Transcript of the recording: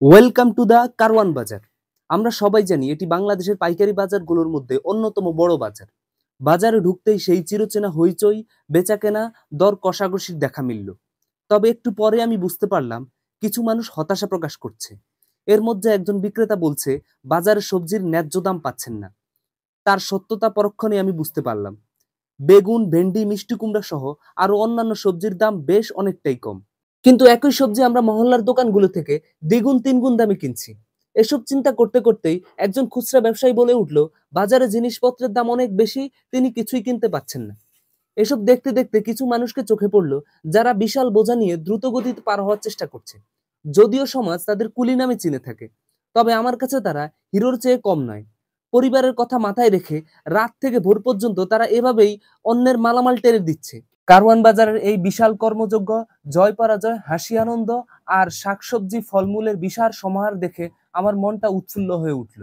Welcome to the Karwan বাজার। আমরা সবাই জানি এটি বাংলাদেশের পাইকারি বাজারগুলোর মধ্যে অন্যতম বড় বাজার। বাজারে ঢুকতেই সেই চিরচেনা হইচই, বেচাকেনা, দর কষাকষির দেখা মিলল। তবে একটু পরে আমি বুঝতে পারলাম কিছু মানুষ হতাশা প্রকাশ করছে। এর মধ্যে একজন বিক্রেতা বলছে বাজারে সবজির ন্যায্য দাম পাচ্ছেন না। তার সত্যতা পরক্ষণে আমি বুঝতে পারলাম। বেগুন, ভেন্ডি, মিষ্টি কুমড়া সহ আরো অন্যান্য সবজির দাম বেশ অনেকটাই কম। কিন্তু একই সবজি আমরা মহল্লার দোকানগুলো থেকে দ্বিগুণ তিনগুণ দামে কিনছি। এসব চিন্তা করতে করতেই একজন খুচরা ব্যবসায়ী বলে উঠল, বাজারে জিনিসপত্রের দাম অনেক বেশি, তিনি কিছুই কিনতে পাচ্ছেন না। এসব দেখতে দেখতে কিছু মানুষকে চোখে পড়ল, যারা বিশাল বোঝা নিয়ে দ্রুত গতিতে পার হওয়ার চেষ্টা করছে। যদিও সমাজ তাদের কুলি নামে চিনে থাকে, তবে আমার কাছে তারা হিরোর চেয়ে কম নয়। পরিবারের কথা মাথায় রেখে রাত থেকে ভোর পর্যন্ত তারা এভাবেই অন্যের মালামাল টেনে দিচ্ছে। কারওয়ান বাজারের এই বিশাল কর্মযজ্ঞ, জয় পরাজয়, হাসি আনন্দ আর শাকসবজি ফলমূলের বিশাল সমাহার দেখে আমার মনটা উৎফুল্ল হয়ে উঠল।